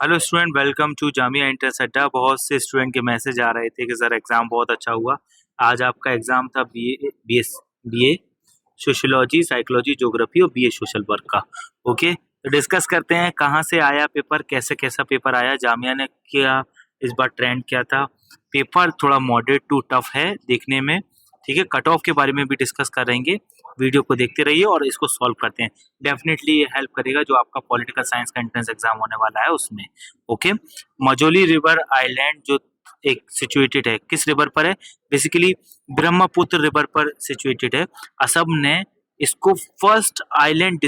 Hello student, welcome to Jamia इंटर्स अड्डा। बहुत से स्टूडेंट के मैसेज आ रहे थे कि सर एग्जाम बहुत अच्छा हुआ। आज आपका एग्जाम था बीए सोशियोलॉजी, साइकोलॉजी, ज्योग्राफी और बीए सोशल वर्क का। ओके, तो डिस्कस करते हैं कहाँ से आया पेपर, कैसे कैसा पेपर आया, जामिया ने क्या इस बार ट्रेंड क्या था। पेपर थोड़ा मॉडरेट टू टफ है देखने में, ठीक है। कट ऑफ के बारे में भी डिस्कस करेंगे। वीडियो को देखते रहिए और इसको सॉल्व करते हैं। डेफिनेटली ये हेल्प करेगा जो आपका पॉलिटिकल साइंस का एंट्रेंस एग्जाम होने वाला है उसमें। ओके, मजोली रिवर आइलैंड जो एक सिचुएटेड है, किस रिवर पर है? बेसिकली ब्रह्मपुत्र रिवर पर सिचुएटेड है। असम ने इसको फर्स्ट आइलैंड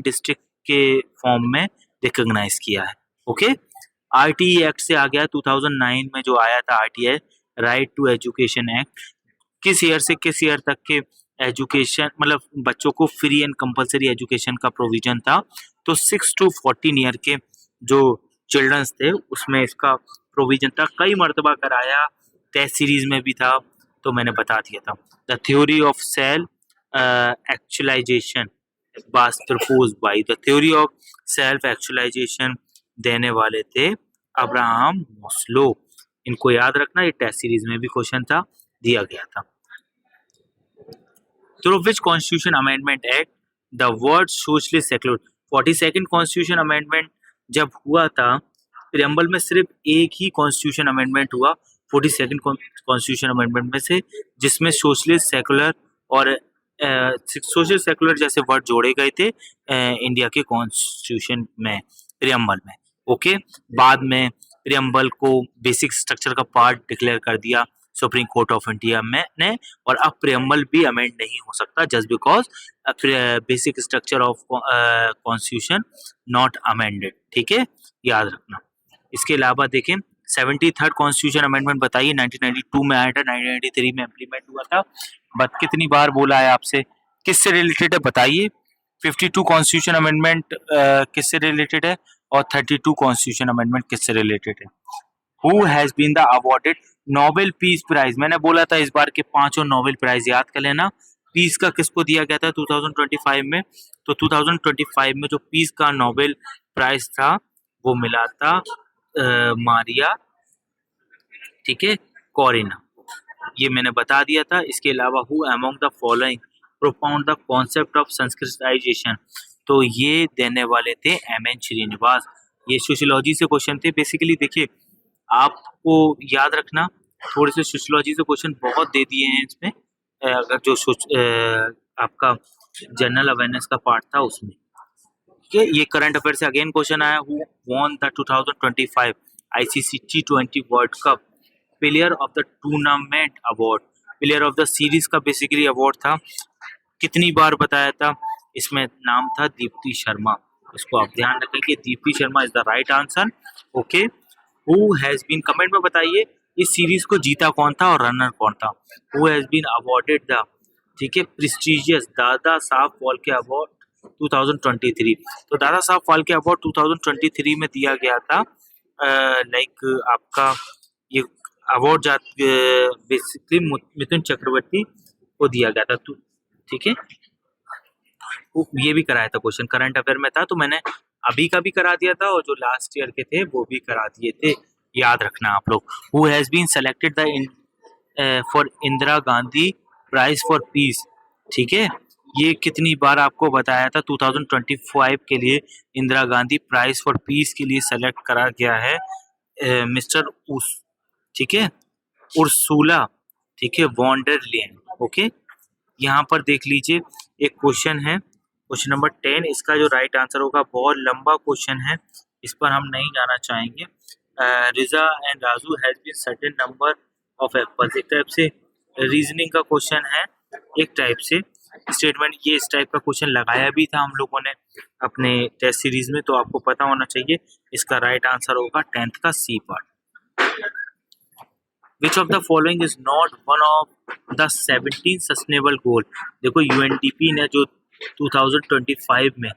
डिस्ट्रिक्ट के फॉर्म में रिकॉग्नाइज किया है। ओके, आरटीई एक्ट से आ गया 2009 में जो आया था RTI, right to education act. किस ईयर से किस ईयर तक के एजुकेशन, मतलब बच्चों को फ्री एंड कंपलसरी एजुकेशन का प्रोविजन था। तो 6 to 14 ईयर के जो चिल्ड्रंस थे उसमें इसका प्रोविजन था। कई मर्तबा कराया, टेस्ट सीरीज में भी था, तो मैंने बता दिया था। The theory of self actualization was propose by, the theory of self actualization देने वाले थे अब्राहम मास्लो। इनको याद रखना, ये टेस्ट सीरीज में भी क्वेश्चन था, दिया गया था। Through which Constitution Amendment Act the word socialist secular, 42nd Constitution Amendment जब हुआ था, प्रियम्बल में सिर्फ एक ही कॉन्स्टिट्यूशन अमेंडमेंट हुआ 42nd कॉन्स्टिट्यूशन अमेंडमेंट में से, जिसमें सोशलिस्ट सेकुलर और सोशल सेकुलर जैसे वर्ड जोड़े गए थे इंडिया के कॉन्स्टिट्यूशन में, प्रियम्बल में। ओके, बाद में प्रियम्बल को बेसिक स्ट्रक्चर का पार्ट डिक्लेयर कर दिया सुप्रीम कोर्ट ऑफ इंडिया में ने, और अब प्रियम्बल भी अमेंड नहीं हो सकता just because basic structure of constitution not amended. ठीक है, याद रखना। इसके अलावा देखें 73rd कॉन्स्टिट्यूशन अमेंडमेंट बताइए, 1992 में आया था, 1993 में इम्प्लीमेंट हुआ था। बट कितनी बार बोला है आपसे, किससे रिलेटेड है बताइए? 52 कॉन्स्टिट्यूशन अमेंडमेंट किससे रिलेटेड है और 32 कॉन्स्टिट्यूशन अमेंडमेंट किससे रिलेटेड है? Who has been the awarded Nobel peace prize? मैंने बोला था इस बार के 5 नोबेल प्राइज याद कर लेना। पीस का किसको दिया गया था 2025 में? तो 2025 में जो पीस का नोबेल प्राइज था वो मिला था मारिया, ठीक है, कोरिना। ये मैंने बता दिया था। इसके अलावा who among the following प्रोपाउंड the concept of Sanskritisation? तो ये देने वाले थे एम.एन. श्रीनिवास। ये सोशियोलॉजी से क्वेश्चन थे। बेसिकली देखिए, आपको याद रखना, थोड़े से सोशियोलॉजी से क्वेश्चन बहुत दे दिए हैं इसमें, अगर जो आपका जनरल अवेयरनेस का पार्ट था उसमें। ठीक है, ये करंट अफेयर से अगेन क्वेश्चन आया, who won the 2025 ICC T20 world cup player of the tournament award? Player of the series का बेसिकली अवार्ड था। कितनी बार बताया था? इसमें नाम था दीप्ति शर्मा। इसको आप ध्यान रखेंगे, Deepti Sharma is the right answer. Okay, who has been, comment में बताइए इस सीरीज को जीता कौन था और रनर कौन था। Who has been awarded the, ठीक है, प्रेस्टिजियस दादा साहब फाल्के अवार्ड 2023? तो दादा साहब फाल्के अवार्ड 2023 में दिया गया था। लाइक आपका ये अवार्ड बेसिकली मिथुन चक्रवर्ती को दिया गया था। ठीक है, ये भी कराया था क्वेश्चन, करंट अफेयर में था, तो मैंने अभी का भी करा दिया था और जो लास्ट ईयर के थे वो भी करा दिए थे। याद रखना आप लोग। Who has been selected the for Indira Gandhi prize for peace? ठीक है, ये कितनी बार आपको बताया था? 2025 के लिए Indira Gandhi prize for peace के लिए सेलेक्ट करा गया है मिस्टर उस, ठीक है, उर्सुला, ठीक है, वॉन्डर लेन। ओके, यहाँ पर देख लीजिए एक क्वेश्चन है, क्वेश्चन नंबर 10। इसका जो राइट आंसर होगा, बहुत लंबा क्वेश्चन है, इस पर हम नहीं जाना चाहेंगे। Riza and Raju has been certain number of apples, एक टाइप से रीजनिंग का क्वेश्चन है, एक टाइप से स्टेटमेंट। ये इस टाइप का क्वेश्चन लगाया भी था हम लोगों ने अपने टेस्ट सीरीज में, तो आपको पता होना चाहिए। इसका राइट आंसर होगा 10th का C part. Which of the following is not one of the 17 sustainable goal? देखो यूएनडीपी ने जो 2025 में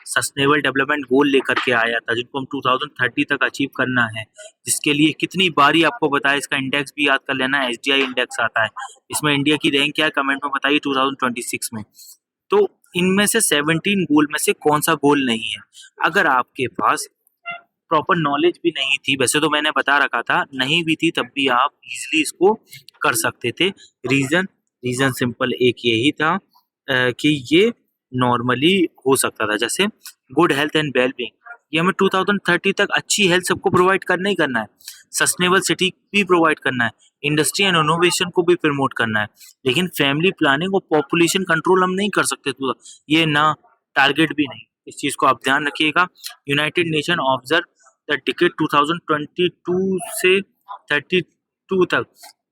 सस्टेनेबल डेवलपमेंट गोल लेकर के आया था, जिनको हम 2030 तक अचीव करना है, जिसके लिए कितनी बारी आपको बताया, इसका इंडेक्स भी याद कर लेना, एसडीआई इंडेक्स आता है। इसमें इंडिया की रैंक क्या है, कमेंट में बताइए 2026 में। तो इनमें से 17 गोल में से कौन सा गोल नहीं है? अगर आपके पास प्रॉपर नॉलेज भी नहीं थी, वैसे तो मैंने बता रखा था, नहीं भी थी तब भी आप इजीली इसको कर सकते थे। रीजन रीजन सिंपल एक यही था कि ये नॉर्मली हो सकता था। जैसे गुड हेल्थ एंड वेलबींग, ये हमें 2030 तक अच्छी हेल्थ सबको प्रोवाइड करना ही करना है। सस्टेनेबल सिटी भी प्रोवाइड करना है, इंडस्ट्री एंड इनोवेशन को भी प्रमोट करना है। लेकिन फैमिली प्लानिंग और पॉपुलेशन कंट्रोल हम नहीं कर सकते, तो ये ना टारगेट भी नहीं। इस चीज को आप ध्यान रखिएगा। United nation observe the decade 2022 से 32 तक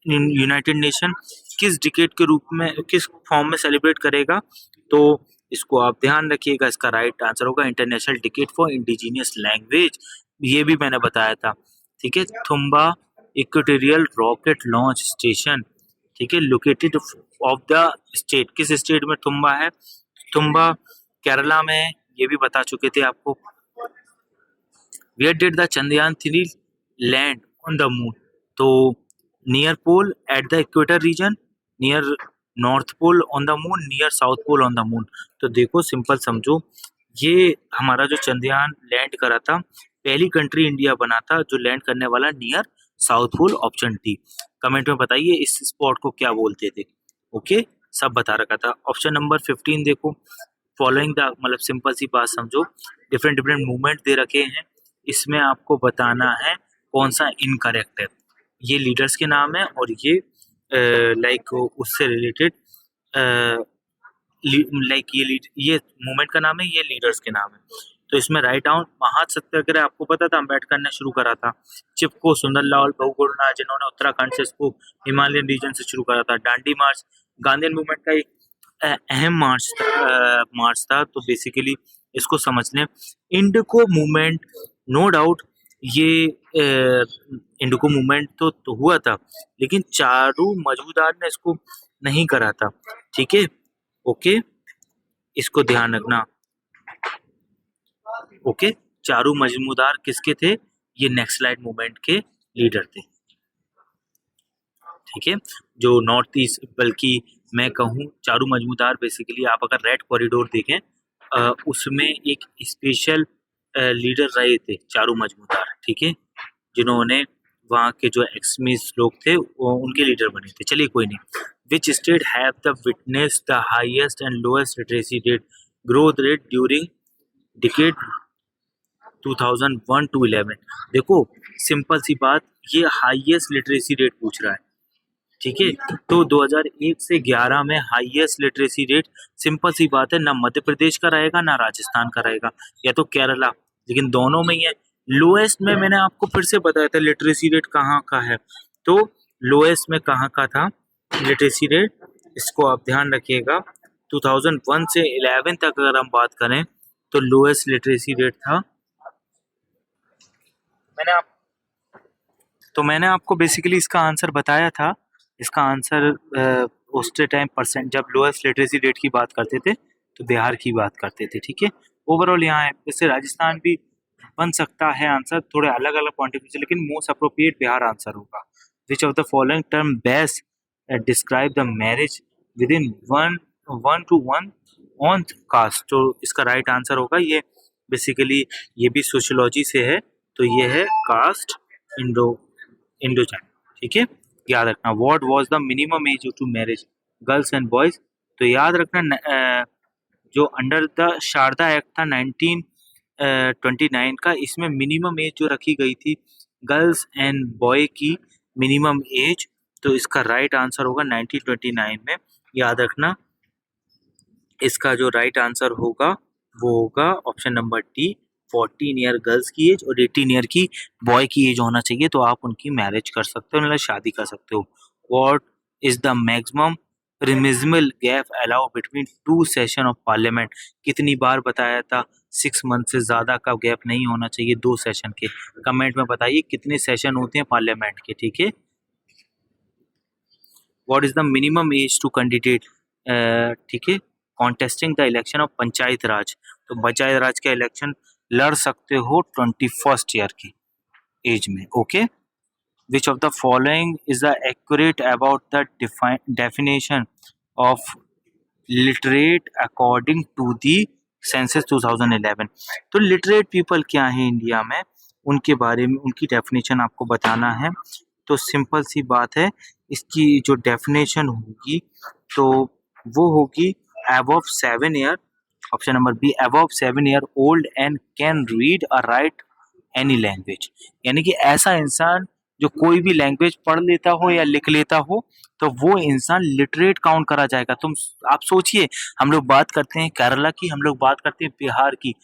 यूनाइटेड नेशन किस डिकेड के रूप में, किस फॉर्म में सेलिब्रेट करेगा? तो इसको आप ध्यान रखिएगा। इसका राइट आंसर होगा international decade for indigenous language. ये भी मैंने बताया था। ठीक है, Thumba equatorial rocket launch station, ठीक है, लोकेटेड ऑफ द स्टेट, किस स्टेट में थुम्बा है? थुम्बा केरला में है, ये भी बता चुके थे आपको। Where did the Chandrayaan 3 land on the moon? तो near pole at the equator region, near north pole on the moon, near south pole on the moon. तो देखो सिंपल समझो, ये हमारा जो चंद्रयान लैंड करा था, पहली कंट्री इंडिया बना था जो लैंड करने वाला near south pole, option D. Comment में बताइए इस स्पॉट को क्या बोलते थे। ओके, सब बता रखा था। ऑप्शन नंबर 15 देखो, फॉलोइंग द, मतलब सिंपल सी बात समझो, डिफरेंट डिफरेंट मूवमेंट दे रखे हैं, इसमें आपको बताना है कौन सा इनकरेक्ट है। ये लीडर्स के नाम है और ये लाइक उससे रिलेटेड, लाइक ये मूवमेंट का नाम है, ये लीडर्स के नाम है। तो इसमें राइट डाउन, महाज सत्याग्रह आपको पता था, अम्बेडकर ने शुरू करा था। चिपको सुंदरलाल बहुगुणा, जिन्होंने उत्तराखंड से इसको हिमालयन रीजन से शुरू करा था। डांडी मार्च गांधीयन मूवमेंट का एक अहम मार्च था। तो बेसिकली इसको समझ लें। इंडिको मूवमेंट, नो डाउट ये इंडिको मूवमेंट तो हुआ था, लेकिन चारू मजूमदार ने इसको नहीं करा था। ठीक है, ओके, इसको ध्यान रखना। ओके, चारू मजूमदार किसके थे? ये नेक्सलाइट मूवमेंट के लीडर थे। ठीक है, जो नॉर्थ ईस्ट, बल्कि मैं कहूँ चारू मजूमदार, बेसिकली आप अगर रेड कॉरिडोर देखें उसमें एक स्पेशल लीडर रहे थे चारू मजूमदार। ठीक है, जिन्होंने वहाँ के जो एक्सट्रीमिस्ट लोग थे वो उनके लीडर बने थे। चलिए कोई नहीं। Which state have the witness the highest and lowest literacy rate, growth rate during decade 2001 to 11? देखो सिंपल सी बात, ये हाईएस्ट लिटरेसी रेट पूछ रहा है। ठीक है, तो 2001 से 11 में हाईएस्ट लिटरेसी रेट, सिंपल सी बात है, ना मध्य प्रदेश का रहेगा ना राजस्थान का रहेगा, या तो केरला, लेकिन दोनों में ही है। लोएस्ट में मैंने आपको फिर से बताया था लिटरेसी रेट कहाँ का है, तो लोएस्ट में कहाँ का था लिटरेसी रेट, इसको आप ध्यान रखिएगा। 2001 से 11 तक अगर हम बात करें तो लोएस्ट लिटरेसी रेट था। मैंने आपको बेसिकली इसका आंसर बताया था। इसका आंसर उस टाइम परसेंट, जब लोएस्ट लिटरेसी रेट की बात करते थे तो बिहार की बात करते थे। ठीक है, ओवरऑल यहाँ है, इससे राजस्थान भी बन सकता है आंसर, थोड़े अलग अलग पॉइंट ऑफ व्यू से, लेकिन मोस्ट अप्रोप्रिएट बिहार आंसर होगा। Which of the following term best describe the marriage with in one two one on caste? तो इसका राइट आंसर होगा ये, बेसिकली ये भी सोशियोलॉजी से है, तो ये है कास्ट इंडो चाइना। ठीक है, याद रखना। What was the minimum age to marriage girls and boys? तो याद रखना जो अंडर द शारदा एक्ट था 1929 का, इसमें मिनिमम एज जो रखी गई थी गर्ल्स एंड बॉय की, मिनिमम एज, तो इसका राइट आंसर होगा 1929 में। याद रखना, इसका जो राइट आंसर होगा वो होगा option number D, 14 year girls की एज और 18 ईयर की बॉय की एज होना चाहिए, तो आप उनकी मैरिज कर सकते हो, मतलब शादी कर सकते हो। What is the maximum permissible gap allow between two session of parliament? कितनी बार बताया था 6 मंथ से ज्यादा का गैप नहीं होना चाहिए 2 सेशन के। कमेंट में बताइए कितने सेशन होते हैं पार्लियामेंट के। ठीक है, what is the minimum age to candidate, ठीक है, contesting the election of panchayat raj? तो पंचायत राज का इलेक्शन लड़ सकते हो 21st ईयर की एज में। Okay, which of the following is the accurate about the definition of literate according to the census 2011। तो लिटरेट पीपल क्या है इंडिया में, उनके बारे में उनकी डेफिनेशन आपको बताना है। तो सिंपल सी बात है, इसकी जो डेफिनेशन होगी तो वो होगी above 7 year, option number B, above 7 year old and can read और राइट एनी लैंग्वेज। यानी कि ऐसा इंसान जो कोई भी लैंग्वेज पढ़ लेता हो या लिख लेता हो तो वो इंसान लिटरेट काउंट करा जाएगा। तुम आप सोचिए, हम लोग बात करते हैं केरला की, हम लोग बात करते हैं बिहार की,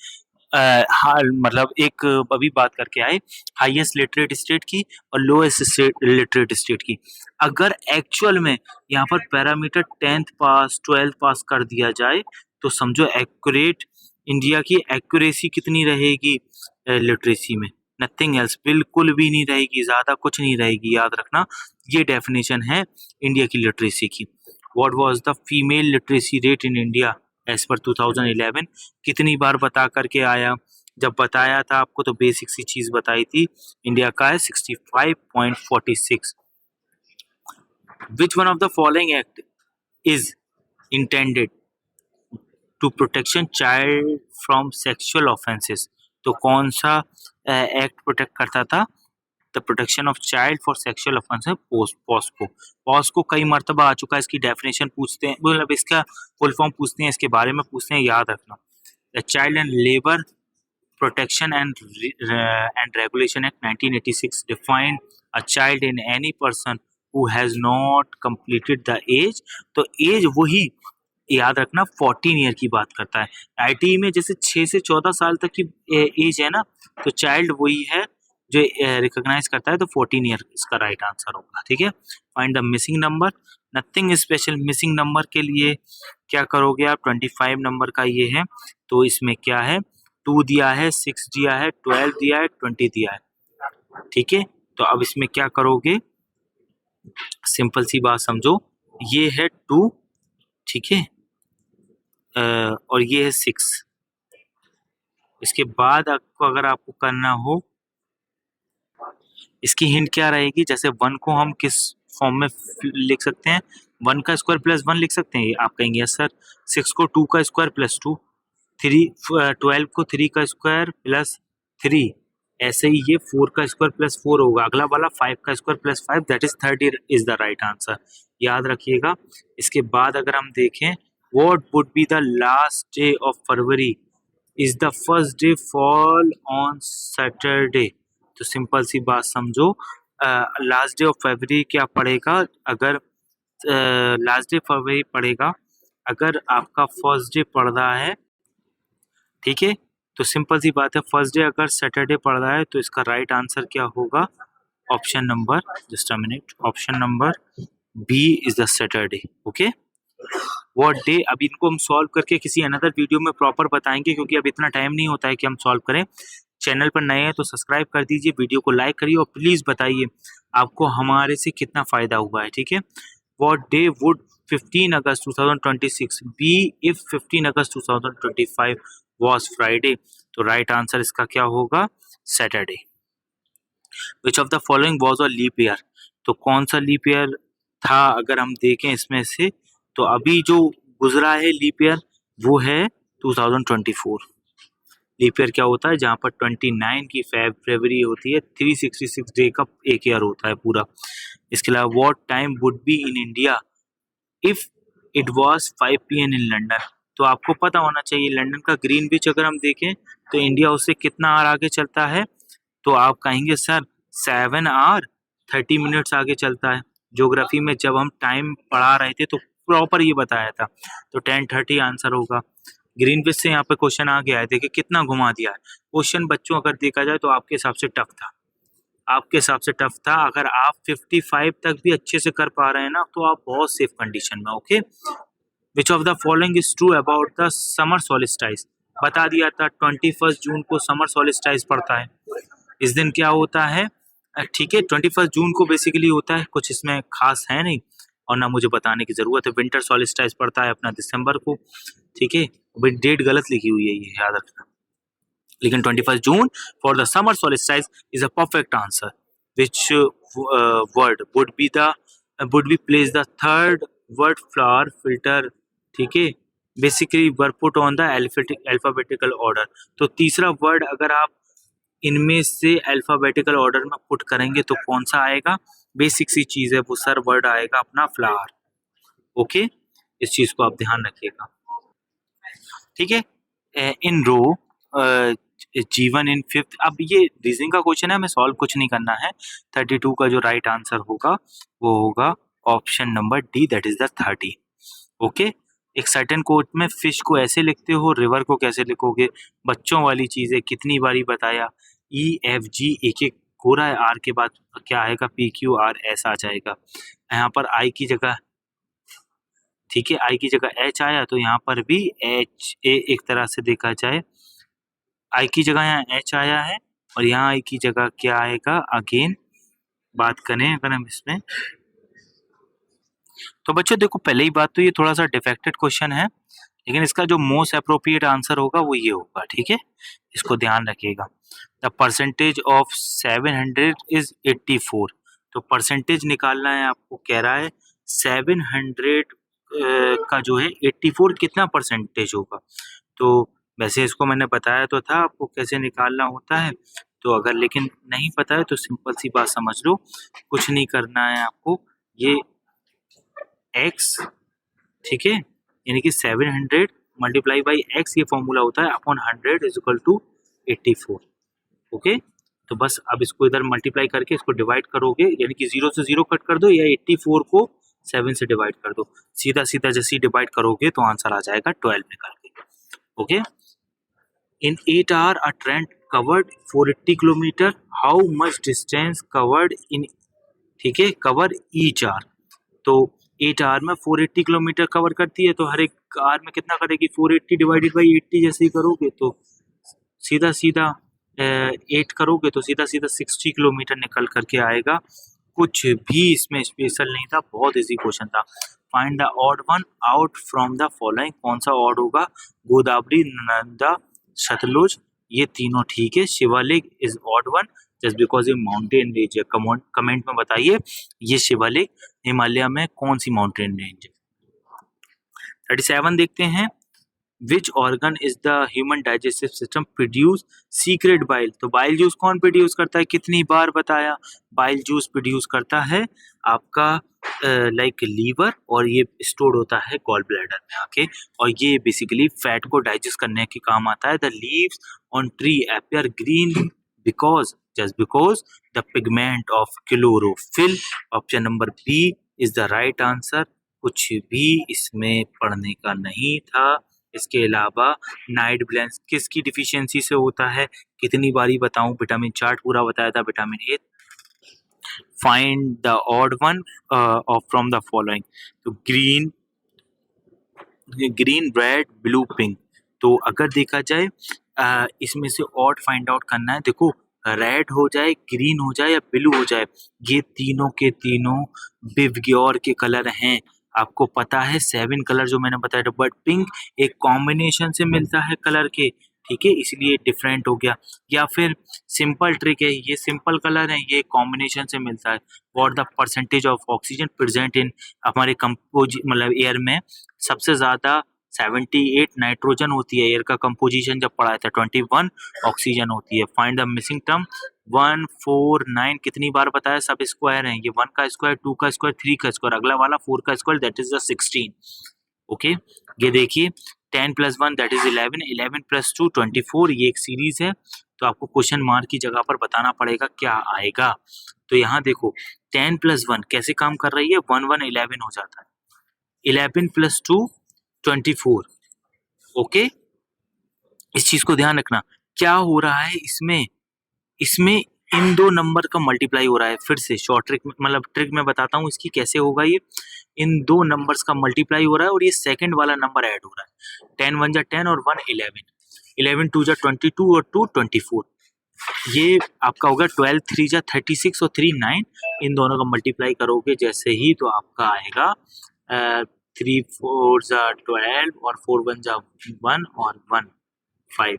हाल मतलब एक अभी बात करके आए हाईएस्ट लिटरेट स्टेट की और लोएस्ट लिटरेट स्टेट की। अगर एक्चुअल में यहाँ पर पैरामीटर 10th पास 12th पास कर दिया जाए तो समझो एक्यूरेट इंडिया की एक्यूरेसी कितनी रहेगी लिटरेसी में, नथिंग एल्स, बिल्कुल भी नहीं रहेगी, ज्यादा कुछ नहीं रहेगी। याद रखना, ये डेफिनेशन है इंडिया की लिटरेसी की। What was the female literacy rate in India as per 2011? कितनी बार बता करके आया, जब बताया था आपको तो बेसिक सी चीज बताई थी, इंडिया का है 65.46। Which one of the following act is intended to protection child from sexual offences? तो कौन सा एक्ट प्रोटेक्ट करता था the protection of child for sexual offences? POCSO. POCSO कई मर्तबा आ चुका है, इसकी डेफिनेशन पूछते हैं, मतलब इसका फुल फॉर्म पूछते हैं, इसके बारे में पूछते हैं, याद रखना। The child and labour protection and regulation act 1986 define a child in any person who has not completed the age. तो एज वही याद रखना 14 ईयर की बात करता है। आईटी में जैसे 6 से 14 साल तक की एज है ना, तो चाइल्ड वही है जो रिकॉग्नाइज करता है, तो 14 ईयर इसका राइट आंसर होगा। ठीक है, find the missing number, nothing special. Missing number के लिए क्या करोगे आप, 25 नंबर का ये है, तो इसमें क्या है, 2 दिया है, 6 दिया है, 12 दिया है, 20 दिया है। ठीक है, तो अब इसमें क्या करोगे, सिंपल सी बात समझो, ये है 2, ठीक है, और ये है 6। इसके बाद आपको अगर आपको करना हो, इसकी हिंट क्या रहेगी, जैसे 1 को हम किस फॉर्म में लिख सकते हैं, 1 का स्क्वायर प्लस 1 लिख सकते हैं, आप कहेंगे यस सर। 6 को 2 का स्क्वायर प्लस 2, 12 को 3 का स्क्वायर प्लस 3, ऐसे ही ये 4 का स्क्वायर प्लस 4 होगा, अगला वाला 5 का square plus 5, that is 30 is the right answer. याद रखिएगा। इसके बाद अगर हम देखें, what would be the last day of February, is the first day fall on Saturday? तो सिंपल सी बात समझो, लास्ट डे ऑफ फरवरी क्या पड़ेगा, अगर लास्ट डे फरवरी पड़ेगा अगर आपका फर्स्ट डे पड़ रहा है, ठीक है, तो सिंपल सी बात है, फर्स्ट डे अगर सैटरडे पड़ रहा है तो इसका राइट आंसर क्या होगा, option number, just a minute, option number B is the Saturday. Okay, what day, अब इनको हम सॉल्व करके किसी अनदर वीडियो में प्रॉपर बताएंगे, क्योंकि अब इतना टाइम नहीं होता है कि हम सॉल्व करें। चैनल पर नए हैं तो सब्सक्राइब कर दीजिए, वीडियो को लाइक करिए और प्लीज बताइए आपको हमारे से कितना फायदा हुआ है। ठीक है, what day would 15 August 2026 be if 15 August 2025 was Friday? तो राइट आंसर इसका क्या होगा, Saturday. Which of the following was a leap year? तो कौन सा लीप ईयर था, अगर हम देखें इसमें से, तो अभी जो गुजरा है लीप ईयर वो है 2024। लीप ईयर क्या होता है, जहाँ पर 29 की फरवरी होती है, 366 डे का एक ईयर होता है पूरा। इसके अलावा what time would be in India if it was 5 PM in London? तो आपको पता होना चाहिए, लंदन का ग्रीन विच अगर हम देखें तो इंडिया उससे कितना आवर आगे चलता है, तो आप कहेंगे सर 7 आवर 30 मिनट्स आगे चलता है। ज्योग्राफी में जब हम टाइम पढ़ा रहे थे तो प्रॉपर ये बताया था, तो 10:30 आंसर होगा। ग्रीनविच से यहाँ पे क्वेश्चन आ गया है, देखिए कितना घुमा दिया है क्वेश्चन। बच्चों अगर देखा जाए तो आपके हिसाब से टफ था, आपके हिसाब से टफ था। अगर आप 55 तक भी अच्छे से कर पा रहे हैं ना, तो आप बहुत सेफ कंडीशन में। Okay, which of the following is true about the summer solstice? बता दिया था 21 जून को समर सॉलिस्टाइस पड़ता है। इस दिन क्या होता है, ठीक है, 21 जून को बेसिकली होता है, कुछ इसमें खास है नहीं और ना मुझे बताने की जरूरत है। विंटर सॉलिस्टाइस पड़ता है अपना दिसंबर को, ठीक है, डेट गलत लिखी हुई है ये याद रखना, लेकिन 21 June for the summer solstice is a perfect answer. Which word would be place the third word flower filter ठीक है, basically were put on the alphabetical order. तो तीसरा वर्ड अगर आप इनमें से अल्फाबेटिकल ऑर्डर में पुट करेंगे तो कौन सा आएगा? बेसिक सी चीज है वो सर, वर्ड आएगा अपना फ्लावर। ओके, इस चीज को आप ध्यान रखिएगा, ठीक है। इन रो जीवन इन फिफ्थ, अब ये रीजनिंग का क्वेश्चन है, हमें सॉल्व कुछ नहीं करना है। 32 का जो राइट आंसर होगा वो होगा option number D, that is the 30। Okay, एक सर्टेन कोट में फिश को ऐसे लिखते हो, रिवर को कैसे लिखोगे? बच्चों वाली चीजें कितनी बारी बताया। ई एफ जी एक एक हो रहा है, आर के बाद क्या आएगा? पी क्यू आर एस आ जाएगा। यहाँ पर आई की जगह, ठीक है, आई की जगह एच आया तो यहाँ पर भी एच ए, एक तरह से देखा जाए आई की जगह यहाँ एच आया है और यहाँ आई की जगह क्या आएगा? अगेन बात करें अगर हम इसमें, तो बच्चों देखो पहले ही बात तो ये थोड़ा सा डिफेक्टेड क्वेश्चन है, लेकिन इसका जो मोस्ट अप्रोप्रिएट आंसर होगा वो ये होगा, ठीक है, इसको ध्यान रखिएगा। The percentage of 700 is 84। तो परसेंटेज निकालना है आपको, कह रहा है 700 का जो है 84 कितना परसेंटेज होगा। तो वैसे इसको मैंने बताया तो था आपको कैसे निकालना होता है, तो अगर लेकिन नहीं पता है तो सिंपल सी बात समझ लो, कुछ नहीं करना है आपको, ये x, ठीक है, यानी कि 700 मल्टीप्लाई बाई x, ये फॉर्मूला होता है upon 100 is equal to 84। Okay, तो बस अब इसको इधर मल्टीप्लाई करके इसको डिवाइड करोगे, यानी कि 0 से 0 कट कर दो या 84 को 7 से डिवाइड कर दो, सीधा सीधा जैसे डिवाइड करोगे तो आंसर आ जाएगा 12 निकल के। Okay, in 8 hour a train covered 480 kilometre, how much distance covered in, ठीक है, कवर ईच आवर। तो 8 आवर में 480 किलोमीटर कवर करती है, तो हर एक आवर में कितना करेगी? 480 डिवाइडेड बाई 80 जैसे ही करोगे तो सीधा सीधा 8 करोगे तो सीधा सीधा 60 किलोमीटर निकल करके आएगा। कुछ भी इसमें स्पेशल नहीं था, बहुत इजी क्वेश्चन था। Find the odd one out from the following, कौन सा ऑड होगा? गोदावरी, नर्मदा, सतलुज, ये तीनों ठीक है। Shivalik is odd one just because ये माउंटेन रेंज है। कमेंट में बताइए ये शिवालिक हिमालय में कौन सी माउंटेन रेंज है। 37 देखते हैं, which organ is the human digestive system produce secret bile. तो बाइल जूस कौन प्रोड्यूस करता है? कितनी बार बताया? बाइल जूस प्रोड्यूस करता है आपका लाइक लीवर, और ये स्टोर होता है गॉल ब्लैडर में आके, और ये बेसिकली फैट को डाइजेस्ट करने के काम आता है। The leaves on tree appear green because, just because the pigment of chlorophyll. Option number B is the right answer, कुछ भी इसमें पढ़ने का नहीं था। इसके अलावा नाइट ब्लेंस किसकी डिफिशियंसी से होता है? कितनी बारी बताऊं? विटामिन चार्ट पूरा बताया था, vitamin A. Find the odd one off from the following, तो green, green, red, blue, pink. तो अगर देखा जाए इसमें से ऑड फाइंड आउट करना है। देखो रेड हो जाए, ग्रीन हो जाए या ब्लू हो जाए, ये तीनों के तीनों विवग्योर के कलर हैं। आपको पता है 7 कलर जो मैंने बताया, बट पिंक एक कॉम्बिनेशन से मिलता है कलर के, ठीक है, इसलिए डिफरेंट हो गया। या फिर सिंपल ट्रिक है, ये सिंपल कलर है, ये कॉम्बिनेशन से मिलता है। What the percentage of oxygen present in, हमारे कंपोज मतलब एयर में सबसे ज्यादा 78 नाइट्रोजन होती है। एयर का कंपोजिशन जब पढ़ाया था 21 ऑक्सीजन होती है। फाइंड द मिसिंग टर्म 149, कितनी बार बताया? सब स्क्वायर है, ये 1 का स्क्वायर, 2 का स्क्वायर, 3 का स्क्वायर, अगला वाला 4 का square, that is the 16। Okay, ये देखिए 10 + 1 दैट इज 11, 11 + 2 24, ये एक सीरीज है। तो आपको क्वेश्चन मार्क की जगह पर बताना पड़ेगा क्या आएगा। तो यहाँ देखो 10 + 1 कैसे काम कर रही है, 1 1 11 हो जाता है, 11 + 2 24। ओके, इस चीज को ध्यान रखना। क्या हो रहा है इसमें? इसमें इन दो नंबर का मल्टीप्लाई हो रहा है। फिर से शॉर्ट ट्रिक मतलब ट्रिक में बताता हूँ इसकी कैसे होगा। ये इन दो नंबर्स का मल्टीप्लाई हो रहा है और ये सेकंड वाला नंबर ऐड हो रहा है। 10 1 जा 10 और 1 11, 11 2 जा 22 और 2 24। ये आपका होगा 12 3 जा 36 और 3 9। इन दोनों का मल्टीप्लाई करोगे जैसे ही तो आपका आएगा 3 4 जा 12 और 4 1 जा 1 और 1 5।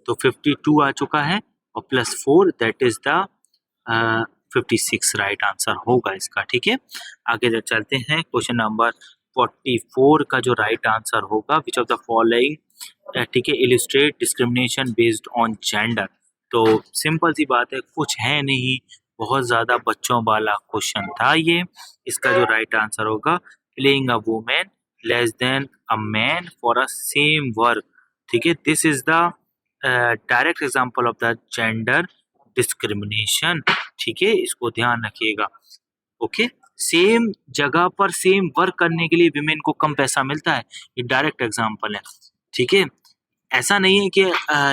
तो 52 आ चुका है और +4 that is the 56 right answer होगा इसका। ठीक है, आगे चलते हैं क्वेश्चन नंबर 44 का जो राइट आंसर होगा, विच ऑफ द फॉलोइंग, ठीक है, illustrate discrimination based on gender. तो सिंपल सी बात है, कुछ है नहीं, बहुत ज्यादा बच्चों वाला क्वेश्चन था ये। इसका जो राइट आंसर होगा, playing a women less than a man for a same work, ठीक है, this is the direct example of the gender discrimination, ठीक है, इसको ध्यान रखिएगा। ओके, सेम जगह पर सेम वर्क करने के लिए विमेन को कम पैसा मिलता है, ये डायरेक्ट एग्जांपल है, ठीक है। ऐसा नहीं है कि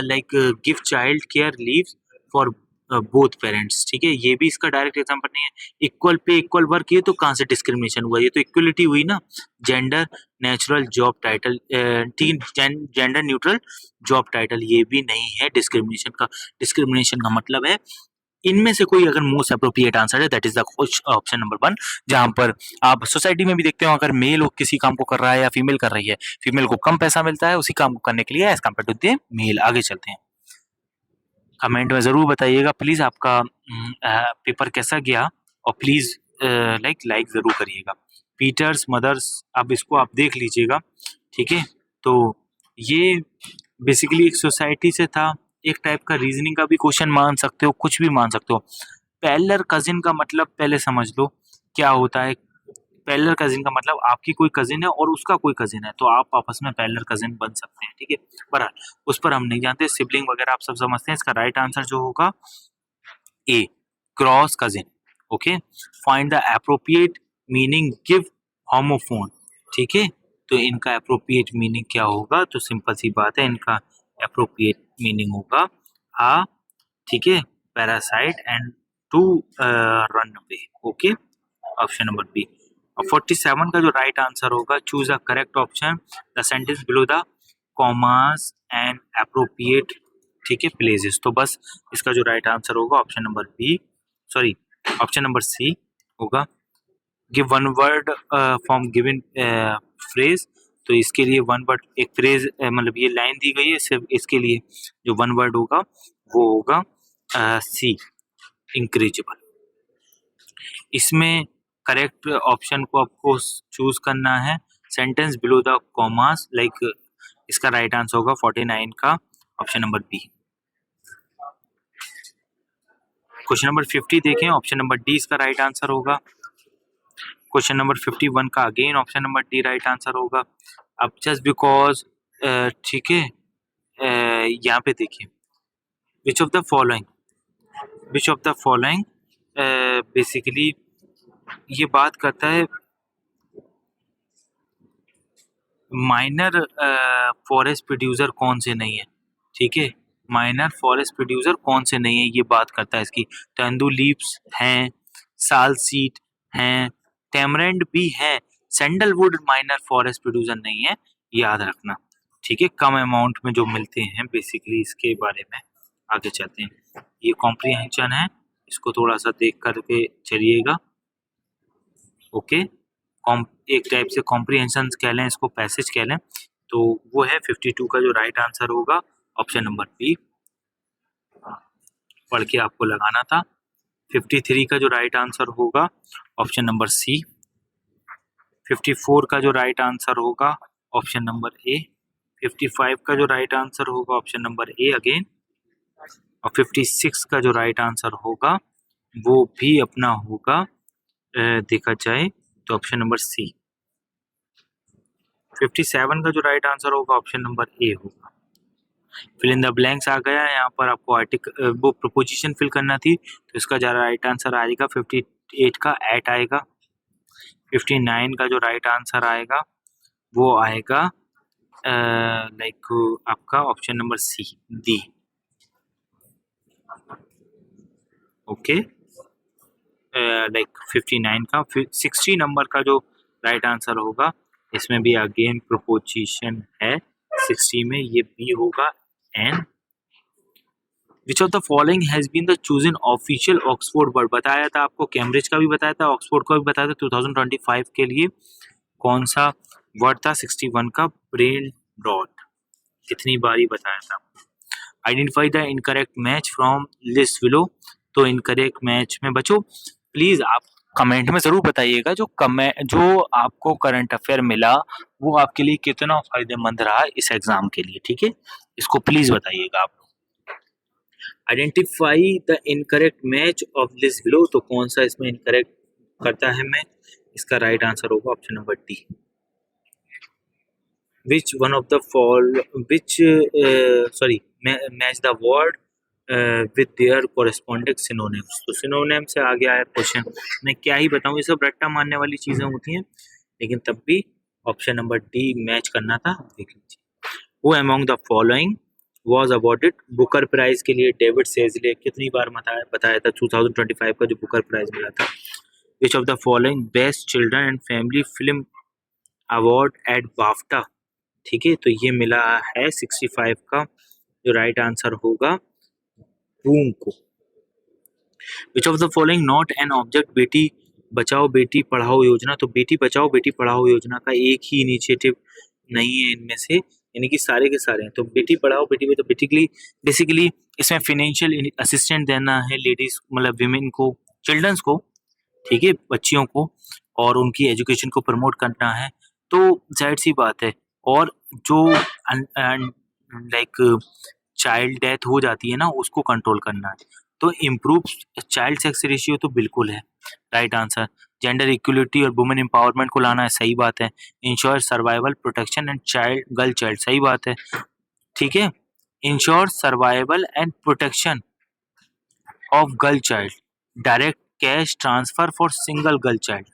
like give child care leave for both parents, ठीक है, ये भी इसका डायरेक्ट एग्जांपल नहीं है। इक्वल पे इक्वल वर्क, ये तो कहाँ से डिस्क्रिमिनेशन हुआ, ये तो इक्वलिटी हुई ना। जेंडर नेचुरल जॉब टाइटल, ठीक, जेंडर न्यूट्रल जॉब टाइटल, ये भी नहीं है डिस्क्रिमिनेशन का। डिस्क्रिमिनेशन का मतलब है इनमें से कोई अगर मोस्ट अप्रोप्रिएट आंसर है, that is the option number 1, जहां पर आप सोसाइटी में भी देखते हो, अगर मेल किसी काम को कर रहा है या फीमेल कर रही है, फीमेल को कम पैसा मिलता है उसी काम को करने के लिए as compare to the male. आगे चलते हैं, कमेंट में जरूर बताइएगा प्लीज आपका पेपर कैसा गया, और प्लीज लाइक जरूर करिएगा। पीटर्स मदर्स, अब इसको आप देख लीजिएगा, ठीक है। तो ये बेसिकली एक सोसाइटी से था, एक टाइप का रीजनिंग का भी क्वेश्चन मान सकते हो, कुछ भी मान सकते हो। पैरेलल कजिन का मतलब पहले समझ लो क्या होता है। पैरेलल कजिन का मतलब आपकी कोई कजिन है और उसका कोई कजिन है, तो आप आपस में पैरेलल कजिन बन सकते हैं, ठीक है। बहरहाल उस पर हम नहीं जानते, सिबलिंग वगैरह आप सब समझते हैं। इसका राइट आंसर जो होगा A, cross cousin. Okay, find the appropriate meaning, give homophone, ठीक है। तो इनका एप्रोप्रिएट मीनिंग क्या होगा, तो सिंपल सी बात है, इनका एप्रोप्रिएट मीनिंग होगा आ, ठीक है, parasite and to run away. Okay, option number B. 47 का जो राइट आंसर होगा, choose a correct option, the sentence below the commas and appropriate, ठीक है, प्लेसेस। तो बस इसका जो राइट आंसर होगा option number B, sorry option number C होगा। Give one word from given phrase, तो इसके लिए वन वर्ड एक फ्रेज, मतलब ये लाइन दी गई है, सिर्फ इसके लिए जो वन वर्ड होगा वो होगा सी, इंक्रीजेबल। इसमें करेक्ट ऑप्शन को आपको चूज करना है, sentence below the commas, like इसका राइट आंसर होगा 49 का option number B. Question number 50 देखें, ऑप्शन नंबर डी इसका राइट आंसर होगा। क्वेश्चन नंबर 51 का again option number D right answer होगा। अब जस्ट बिकॉज, ठीक है, यहाँ पे देखिए, which of the following, which of the following basically ये बात करता है माइनर फॉरेस्ट प्रोड्यूसर कौन से नहीं है, ठीक है, माइनर फॉरेस्ट प्रोड्यूसर कौन से नहीं है, ये बात करता है इसकी। तेंदू लीव्स हैं, साल सीट हैं, टेमरेंड भी है, सैंडलवुड माइनर फॉरेस्ट प्रोड्यूसर नहीं है, याद रखना, ठीक है, कम अमाउंट में जो मिलते हैं बेसिकली, इसके बारे में आगे चलते हैं। ये कॉम्प्रीहेंशन है, इसको थोड़ा सा देख करके चलिएगा। ओके, एक टाइप से कॉम्प्रीहेंशन कह लें, इसको पैसेज कह लें, तो वो है 52 का जो राइट आंसर होगा ऑप्शन नंबर बी। पढ़ के आपको लगाना था। 53 का जो राइट आंसर होगा ऑप्शन नंबर सी। 54 का जो राइट आंसर होगा ऑप्शन नंबर ए। 55 का जो राइट आंसर होगा ऑप्शन नंबर ए अगेन, और 56 का जो राइट आंसर होगा वो भी अपना होगा, देखा जाए तो ऑप्शन नंबर सी। 57 का जो राइट आंसर होगा ऑप्शन नंबर ए होगा। फिल इन द ब्लैंक्स आ गया, यहाँ पर आपको आर्टिकल वो प्रोपोजिशन फिल करना थी, तो इसका जो राइट आंसर आएगा 58 का एट आएगा। 59 का जो राइट आंसर आएगा वो आएगा लाइक आपका option number C, D. Okay, like 59 का। 60 नंबर का जो राइट आंसर होगा, इसमें भी अगेन प्रोपोजिशन है 60 में, ये बी होगा N. Which of the following has been the chosen official Oxford word, बताया था आपको, कैम्ब्रिज का भी बताया था, ऑक्सफोर्ड का भी बताया था। 2025 के लिए कौन सा वर्ड था 61 का, ब्रेन रॉट, कितनी बारी बताया था। Identify the incorrect match from list below, तो इनकरेक्ट मैच में बच्चों प्लीज आप कमेंट में ज़रूर बताइएगा जो आपको करंट अफेयर मिला वो आपके लिए कितना फ़ायदेमंद रहा इस एग्ज़ाम के लिए, ठीक है? इसको प्लीज़ बताइएगा आप। Identify the incorrect match of list below, तो कौन सा इसमें इनकरेक्ट करता है मैच? इसका राइट आंसर होगा option number D. which one of the fall which sorry match the word with their corresponding synonyms, तो synonym से आगे आया क्वेश्चन। मैं क्या ही बताऊं, ये सब रट्टा मारने वाली चीजें होती हैं, लेकिन तब भी ऑप्शन नंबर डी मैच करना था। देख लीजिए, who among the following was awarded Booker prize के लिए डेविड सेजले, कितनी बार बताया था 2025 का जो बुकर प्राइज मिला था। विच of the following best children and family film award eight BAFTA, ठीक है, तो ये मिला है 65 का, जो राइट आंसर होगा बूम को। विच of the following not an object Beti Bachao Beti Padhao योजना, तो बेटी बचाओ बेटी पढ़ाओ योजना का एक ही इनिशिएटिव नहीं है इनमें से, यानी कि सारे के सारे हैं। तो बेटी पढ़ाओ बेटी बचाओ बेसिकली इसमें फाइनेंशियल असिस्टेंट देना है लेडीज मतलब विमेन को, चिल्ड्रंस को, ठीक है, बच्चियों को, और उनकी एजुकेशन को प्रमोट करना है। तो जाहिर सी बात है, और जो लाइक चाइल्ड डेथ हो जाती है ना, उसको कंट्रोल करना है। तो इम्प्रूव चाइल्ड सेक्स रेशियो तो बिल्कुल है राइट आंसर। जेंडर इक्वलिटी और वुमेन एम्पावरमेंट को लाना है, सही बात है। Ensure survival protection and child girl child, सही बात है, ठीक है। Ensure survival and protection of girl child, direct cash transfer for single girl child,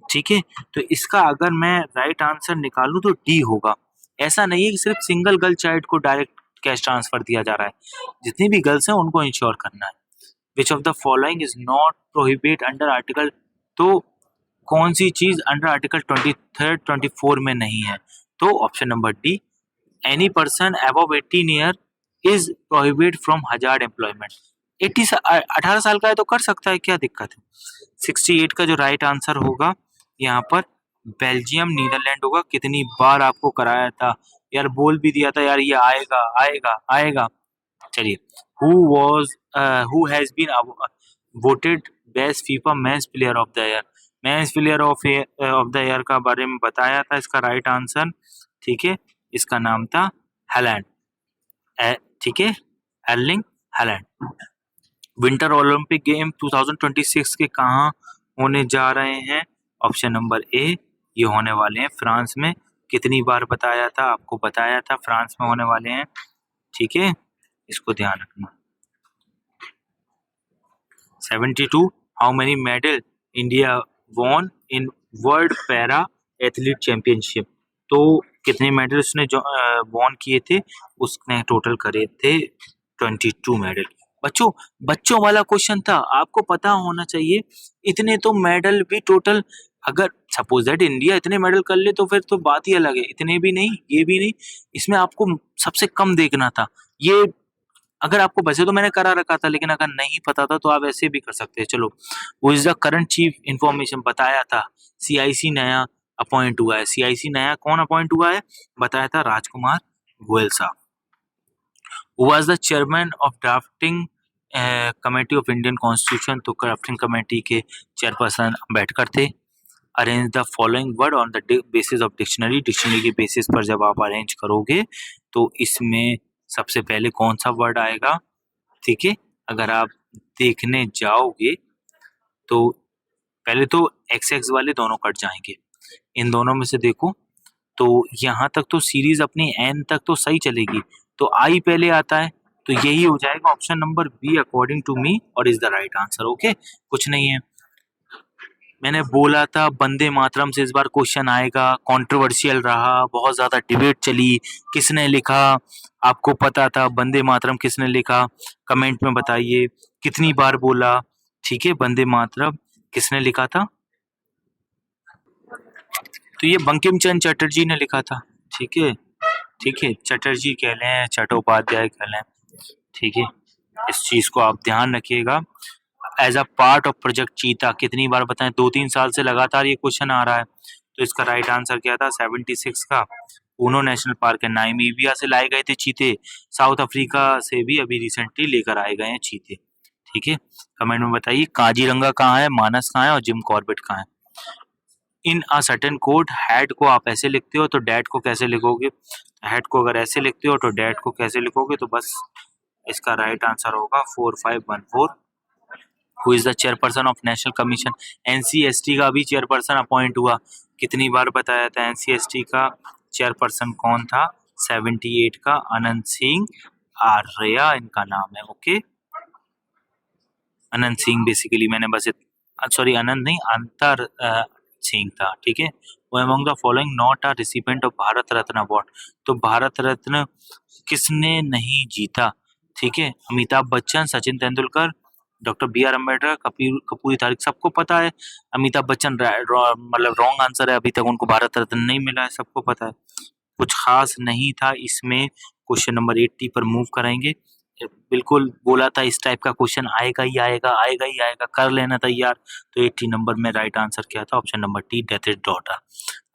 ठीक है। तो इसका अगर मैं राइट आंसर निकालूं तो डी होगा। ऐसा नहीं है कि सिर्फ सिंगल गर्ल चाइल्ड को डायरेक्ट कैश ट्रांसफर दिया जा रहा है, जितनी भी गर्ल्स हैं उनको इंश्योर करना है। विच of the following is not prohibit under article, तो कौन सी चीज अंडर आर्टिकल 23 24 में नहीं है? तो option number D, any person above 18 year is prohibit from hazard employment. 18 साल का है तो कर सकता है, क्या दिक्कत है। 68 का जो राइट आंसर होगा यहाँ पर बेल्जियम नीदरलैंड होगा। कितनी बार आपको कराया था यार, बोल भी दिया था यार ये आएगा आएगा आएगा। चलिए, who has been voted best FIFA men's player of the year, men's player of the year का बारे में बताया था, इसका राइट आंसर, ठीक है, इसका नाम था हैलैंड, ठीक है, Erling Haaland. Winter Olympic game 2026 के कहाँ होने जा रहे हैं? ऑप्शन नंबर ए, ये होने वाले हैं फ्रांस में। कितनी बार बताया था, आपको बताया था फ्रांस में होने वाले हैं, ठीक है, इसको ध्यान रखना। 72, how many medal India won in world para athlete championship, तो कितने मेडल उसने जो वॉन किए थे, उसने टोटल करे थे 22 मेडल। बच्चों बच्चों वाला क्वेश्चन था, आपको पता होना चाहिए। इतने तो मेडल भी टोटल, अगर सपोज दैट इंडिया इतने मेडल कर ले तो फिर तो बात ही अलग है, इतने भी नहीं ये भी नहीं, इसमें आपको सबसे कम देखना था। ये अगर आपको वैसे तो मैंने करा रखा था, लेकिन अगर नहीं पता था तो आप ऐसे भी कर सकते हैं। चलो, वो is the current chief information बताया था। सीआईसी नया अपॉइंट हुआ है, सीआईसी नया कौन अपॉइंट हुआ है बताया था, राजकुमार गोयल साहब। Was the chairman of drafting committee of Indian constitution, तो ड्राफ्टिंग कमेटी के चेयरपर्सन अम्बेडकर थे। Arrange the following word on the basis of dictionary, dictionary के बेसिस पर जब आप अरेंज करोगे तो इसमें सबसे पहले कौन सा वर्ड आएगा, ठीक है। अगर आप देखने जाओगे तो पहले तो एक्स एक्स वाले दोनों कट जाएंगे, इन दोनों में से देखो तो यहाँ तक तो सीरीज अपनी एन तक तो सही चलेगी, तो आई पहले आता है, तो यही हो जाएगा option number B according to me, और is the right answer. Okay, कुछ नहीं है। मैंने बोला था वंदे मातरम से इस बार क्वेश्चन आएगा, कंट्रोवर्शियल रहा, बहुत ज्यादा डिबेट चली, किसने लिखा, आपको पता था वंदे मातरम किसने लिखा, कमेंट में बताइए कितनी बार बोला, ठीक है, वंदे मातरम किसने लिखा था? तो ये बंकिम चंद्र चटर्जी ने लिखा था, ठीक है, ठीक है, चटर्जी कह लें चट्टोपाध्याय कह लें, ठीक है, इस चीज को आप ध्यान रखिएगा। As a part of project cheetah, कितनी बार बताएं, 2-3 साल से लगातार ये क्वेश्चन आ रहा है, तो इसका राइट आंसर क्या था 76 का। ऊनो नेशनल पार्क है, नामीबिया से लाए गए थे चीते, साउथ अफ्रीका से भी अभी रिसेंटली लेकर आए गए हैं चीते, ठीक है, कमेंट में बताइए काजीरंगा कहाँ है, मानस कहाँ है और जिम कॉर्बेट कहाँ है। इन अ सर्टेन कोड हेड को आप ऐसे लिखते हो तो डैड को कैसे लिखोगे, हेड को अगर ऐसे लिखते हो तो डैड को कैसे लिखोगे, तो बस इसका राइट आंसर होगा 4514। Who is the chairperson of national commission, ancestry का भी चेयरपर्सन अपॉइंट हुआ, कितनी बार बताया था एनसीएसटी का चेयरपर्सन कौन था, 78 का अनंत सिंह आर्या इनका नाम है। ओके, अनंत सिंह बेसिकली मैंने बस सॉरी अनंत नहीं अंतर सिंह था, ठीक है। वो among the following not a recipient of Bharat Ratna award, तो भारत रत्न किसने नहीं जीता, ठीक है, Amitabh Bachchan, Sachin Tendulkar, doctor B R Ambedkar, Karpoori तारिक, सबको पता है। अमिताभ बच्चन मतलब रॉन्ग आंसर है, अभी तक उनको भारत रत्न नहीं मिला है, सबको पता है, कुछ खास नहीं था इसमें। क्वेश्चन नंबर 80 पर मूव करेंगे। बिल्कुल बोला था इस टाइप का क्वेश्चन आएगा ही आएगा, आएगा ही आएगा, कर लेना तैयार। तो 80 नंबर में राइट आंसर क्या था, option number T, death is daughter.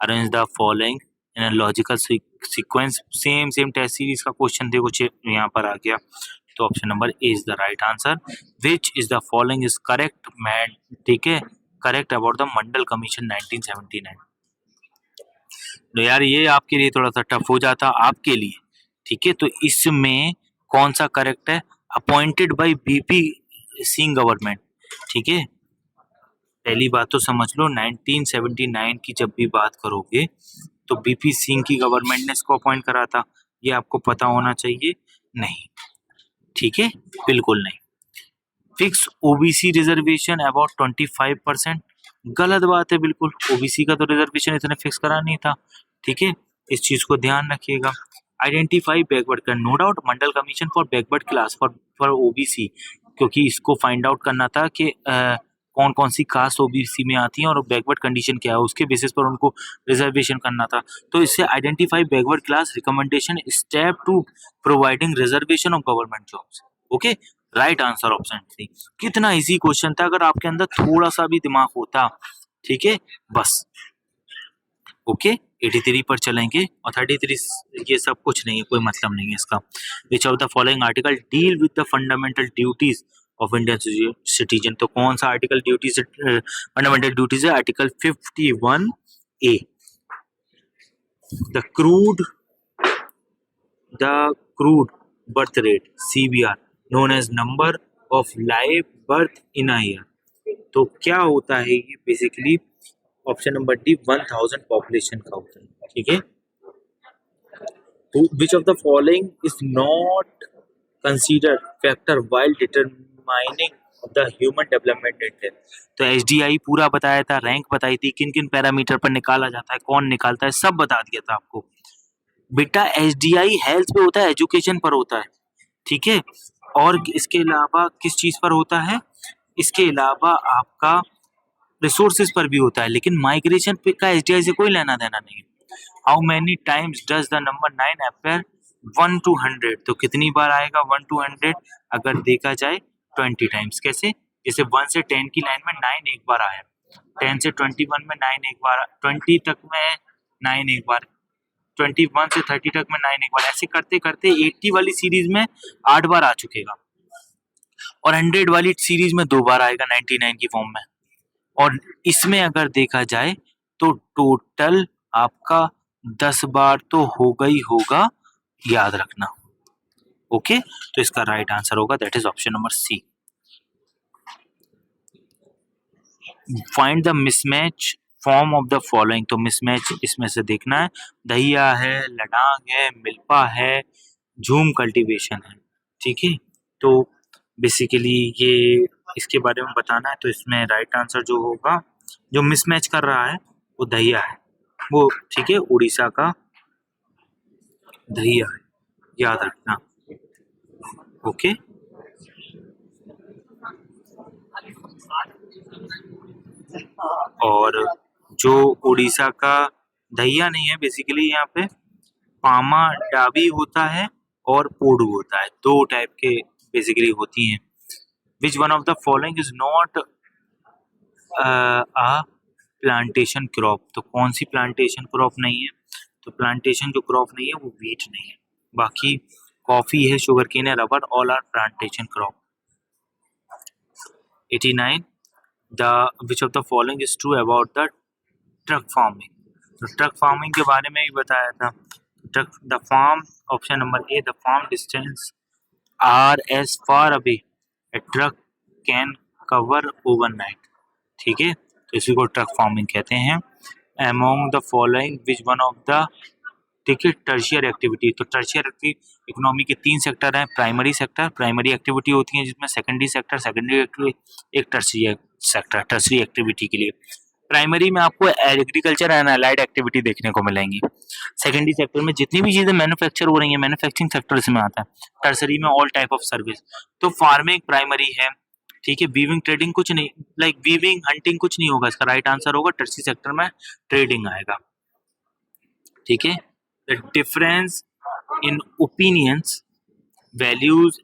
Arrange the following in a logical sequence, same same test series का क्वेश्चन देखो यहाँ पर आ गया, तो option number A is the right answer. Which is the following is correct man, ठीक है, correct about the Mandal commission 1979। तो यार ये आपके लिए थोड़ा सा टफ हो जाता आपके लिए, ठीक है, तो इसमें कौन सा करेक्ट है, appointed by BP Singh government, ठीक है। पहली बात तो समझ लो 1979 की जब भी बात करोगे तो बीपी सिंह की गवर्नमेंट ने इसको अपॉइंट करा था, ये आपको पता होना चाहिए, नहीं, ठीक है, बिल्कुल नहीं। फिक्स ओबीसी रिजर्वेशन अबाउट 25%, गलत बात है बिल्कुल, ओबीसी का तो रिजर्वेशन इतने फिक्स करा नहीं था, ठीक है, इस चीज को ध्यान रखिएगा। आइडेंटिफाई बैकवर्ड का, no doubt Mandal commission for backward class for OBC, क्योंकि इसको फाइंड आउट करना था कि कौन कौन सी कास्ट ओबीसी में आती है और बैकवर्ड कंडीशन क्या है, उसके बेसिस पर उनको रिजर्वेशन करना था। तो इससे identify backward class recommendation step to providing reservation of government jobs. Okay, right answer option three. कितना इजी क्वेश्चन था अगर आपके अंदर थोड़ा सा भी दिमाग होता, ठीक है, बस। ओके, 83 पर चलेंगे और 33 ये सब कुछ नहीं है, कोई मतलब नहीं है इसका। विच of the following article deal with the fundamental duties of Indian citizen, तो कौन सा आर्टिकल ड्यूटीज फंडामेंटल ड्यूटीज है, article 51A। The crude birth rate CBR known as number of live birth in a year, तो क्या होता है ये basically, option number D 1000 population का होता है, ठीक है। विच of the following is not considered factor while determining the human development index, तो HDI पूरा बताया था, रैंक बताई थी, किन किन पैरामीटर पर निकाला जाता है, कौन निकालता है, सब बता दिया था आपको। बेटा HDI हेल्थ पे होता है, एजुकेशन पर होता है, ठीक है, और इसके अलावा किस चीज पर होता है, इसके अलावा आपका रिसोर्सेज पर भी होता है, लेकिन माइग्रेशन पे का HDI से कोई लेना देना नहीं है। How many times does the number 9 appear 1 to 100, तो कितनी बार आएगा 1 to 100, अगर देखा जाए 20 टाइम्स। कैसे, जैसे 1 से 10 की लाइन में 9 एक बार आया, 10 से 21 में 9 एक बार, 20 तक में 9 एक बार, 21 से 30 तक में 9 एक बार, ऐसे करते करते 80 वाली सीरीज में 8 बार आ चुकेगा, और 100 वाली सीरीज में 2 बार आएगा 99 की फॉर्म में, और इसमें अगर देखा जाए तो टोटल आपका 10 बार तो होगा ही होगा, याद रखना। ओके, तो इसका राइट आंसर होगा that is option number C. Find the mismatch form of the following, तो मिसमैच इसमें से देखना है, दहिया है, लडांग है, मिल्पा है, झूम कल्टीवेशन है, ठीक है, तो बेसिकली ये इसके बारे में बताना है, तो इसमें राइट आंसर जो होगा, जो मिसमैच कर रहा है वो दहिया है, वो ठीक है, उड़ीसा का दहिया है, याद रखना। ओके, और जो उड़ीसा का दहिया नहीं है, बेसिकली यहाँ पे पामा डाबी होता है और पोडू होता है, दो टाइप के बेसिकली होती हैं। विच one of the following is not a plantation crop, तो कौन सी प्लांटेशन क्रॉप नहीं है, तो प्लांटेशन जो क्रॉप नहीं है वो वीट नहीं है, बाकी कॉफी है, शुगर केन है, rubber, all are plantation crop. 89 the which of the following is true about the truck farming. तो ट्रक फार्मिंग के बारे में भी बताया था। Truck the farm, option number A, the farm distance are as far away a truck can cover overnight. ठीक है, तो इसी को ट्रक फार्मिंग कहते हैं। Among the following which one of the, ठीक है, टर्शियर एक्टिविटी। तो टर्शियर इकोनॉमी के 3 सेक्टर हैं। प्राइमरी सेक्टर, प्राइमरी एक्टिविटी होती है जिसमें सेकेंडरी सेक्टर, सेकेंडरी एक्टिविटी, एक टर्शियर सेक्टर, टर्शियरी एक्टिविटी के लिए। प्राइमरी में आपको एग्रीकल्चर एंड अलाइड एक्टिविटी देखने को मिलेंगी। सेकेंडरी सेक्टर में जितनी भी चीजें मैन्युफैक्चर हो रही हैं, मैन्युफैक्चरिंग सेक्टर इसमें आता है। टर्सरी में ऑल टाइप ऑफ सर्विस। तो फार्मिंग प्राइमरी है, ठीक है। वीविंग ट्रेडिंग कुछ नहीं, लाइक वीविंग हंटिंग कुछ नहीं होगा। इसका राइट आंसर होगा टर्सरी सेक्टर में ट्रेडिंग आएगा। ठीक है। The difference in opinions, values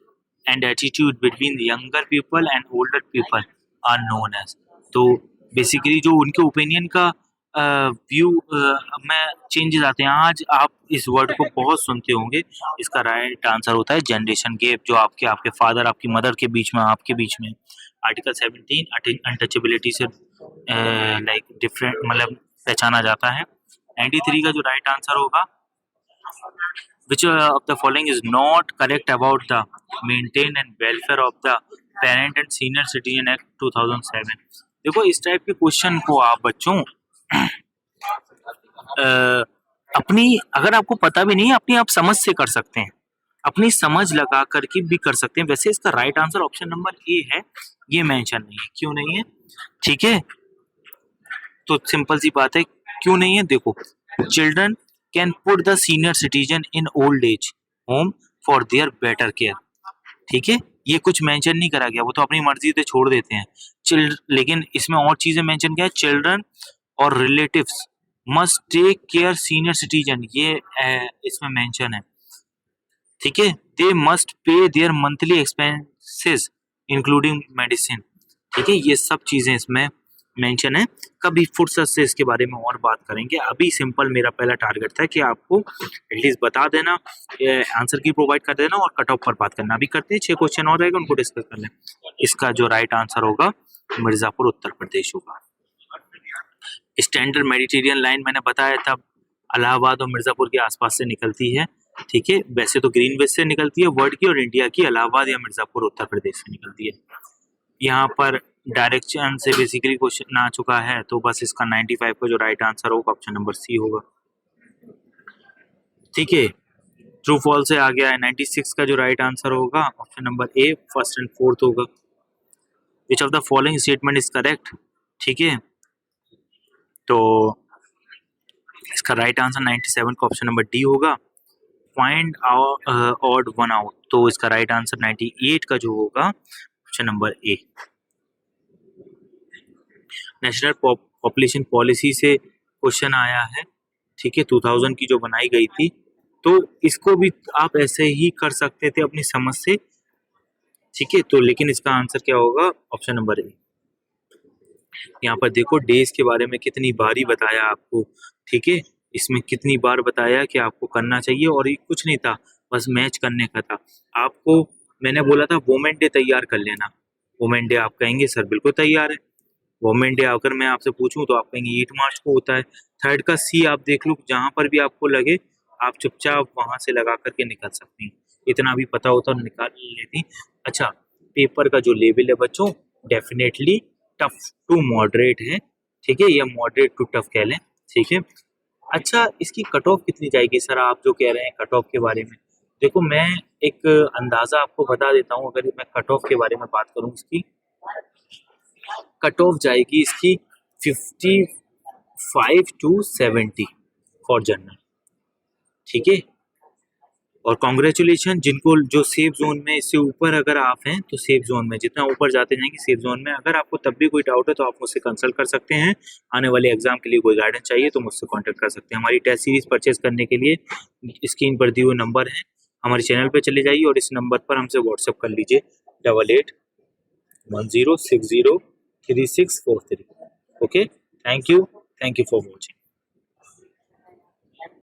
and attitude between younger people and older people are known as. तो बेसिकली जो उनके ओपिनियन का व्यू में चेंजेस आते हैं। आज आप इस वर्ड को बहुत सुनते होंगे। इसका राइट आंसर होता है जनरेशन गैप, जो आपके फादर आपकी मदर के बीच में, आपके बीच में। आर्टिकल 17 अनटचेबिलिटी से लाइक डिफरेंट, मतलब पहचाना जाता है। 93 का जो राइट आंसर होगा, which of the following is not correct about the maintain and welfare of the parent and senior citizen act 2007। देखो, इस टाइप के क्वेश्चन को आप बच्चों अपनी, अगर आपको पता भी नहीं, अपनी आप समझ से कर सकते हैं, अपनी समझ लगा करके भी कर सकते हैं। वैसे इसका राइट आंसर ऑप्शन नंबर ए है, ये मेंशन नहीं है। क्यों नहीं है? ठीक है, तो सिंपल सी बात है, क्यों नहीं है। देखो, children can put the senior citizen in old age home for their better care. ठीक है, ये कुछ मेंशन नहीं करा गया, वो तो अपनी मर्जी से छोड़ देते हैं। लेकिन इसमें और चीजें मेंशन किया है। चिल्ड्रन और relatives must take care senior citizen, ये इसमें मेंशन है। ठीक है, they must pay their monthly expenses including medicine. ठीक है, ये सब चीजें इसमें मेंशन है। कभी फुर्सत से इसके बारे में और बात करेंगे। अभी सिंपल मेरा पहला टारगेट था कि आपको एटलीस्ट बता देना, आंसर की प्रोवाइड कर देना और कट ऑफ पर बात करना। अभी करते हैं, 6 क्वेश्चन और रहेगा, उनको डिस्कस कर लें। इसका जो राइट आंसर होगा मिर्जापुर उत्तर प्रदेश होगा। स्टैंडर्ड मेडिटेरियन लाइन मैंने बताया था, इलाहाबाद और मिर्जापुर के आसपास से निकलती है। ठीक है, वैसे तो ग्रीन वेस्ट से निकलती है वर्ल्ड की, और इंडिया की इलाहाबाद या मिर्जापुर उत्तर प्रदेश से निकलती है। यहाँ पर डायरेक्शन से बेसिकली क्वेश्चन आ चुका है, तो बस इसका 95 का जो राइट आंसर होगा ऑप्शन नंबर सी होगा। ठीक है, ट्रू फॉल्स से आ गया है। 96 का जो राइट आंसर होगा option number A, first and fourth होगा। Which of the following statement is correct. ठीक है, तो इसका राइट आंसर 97 का ऑप्शन नंबर डी होगा। फाइंड ऑड वन आउट, तो इसका राइट आंसर 98 का जो होगा option number A. National population policy से क्वेश्चन आया है। ठीक है, 2000 की जो बनाई गई थी, तो इसको भी आप ऐसे ही कर सकते थे अपनी समझ से। ठीक है, तो लेकिन इसका आंसर क्या होगा ऑप्शन नंबर ए। यहाँ पर देखो, डेज के बारे में कितनी बार ही बताया आपको। ठीक है, इसमें कितनी बार बताया कि आपको करना चाहिए, और ये कुछ नहीं था, बस मैच करने का था। आपको मैंने बोला था वुमेन डे तैयार कर लेना। वुमेन डे आप कहेंगे सर बिल्कुल तैयार है। वुमेन डे अगर मैं आपसे पूछूं तो आप कहेंगे 8 मार्च को होता है। थर्ड का सी आप देख लो, जहां पर भी आपको लगे आप चुपचाप वहां से लगा करके निकल सकती हैं। इतना भी पता होता और निकाल लेती। अच्छा, पेपर का जो लेवल है बच्चों, डेफिनेटली टफ टू मॉडरेट है। ठीक है, या मॉडरेट टू टफ कह लें। ठीक है, अच्छा, इसकी कट ऑफ कितनी जाएगी सर, आप जो कह रहे हैं कट ऑफ के बारे में। देखो, मैं एक अंदाजा आपको बता देता हूँ। अगर मैं कट ऑफ के बारे में बात करूँ, इसकी कट ऑफ जाएगी इसकी 55 to 70 फॉर जनरल। ठीक है, और कॉन्ग्रेचुलेशन जिनको जो सेफ जोन में, इससे ऊपर अगर आप हैं तो सेफ जोन में, जितना ऊपर जाते जाएंगे सेफ जोन में। अगर आपको तब भी कोई डाउट है तो आप मुझसे कंसल्ट कर सकते हैं। आने वाले एग्जाम के लिए कोई गाइडेंस चाहिए तो मुझसे कांटेक्ट कर सकते हैं। हमारी टेस्ट सीरीज परचेज करने के लिए स्क्रीन पर दिए हुए नंबर है, हमारे चैनल पर चले जाइए और इस नंबर पर हमसे व्हाट्सअप कर लीजिए 8810603643। Okay, thank you for watching.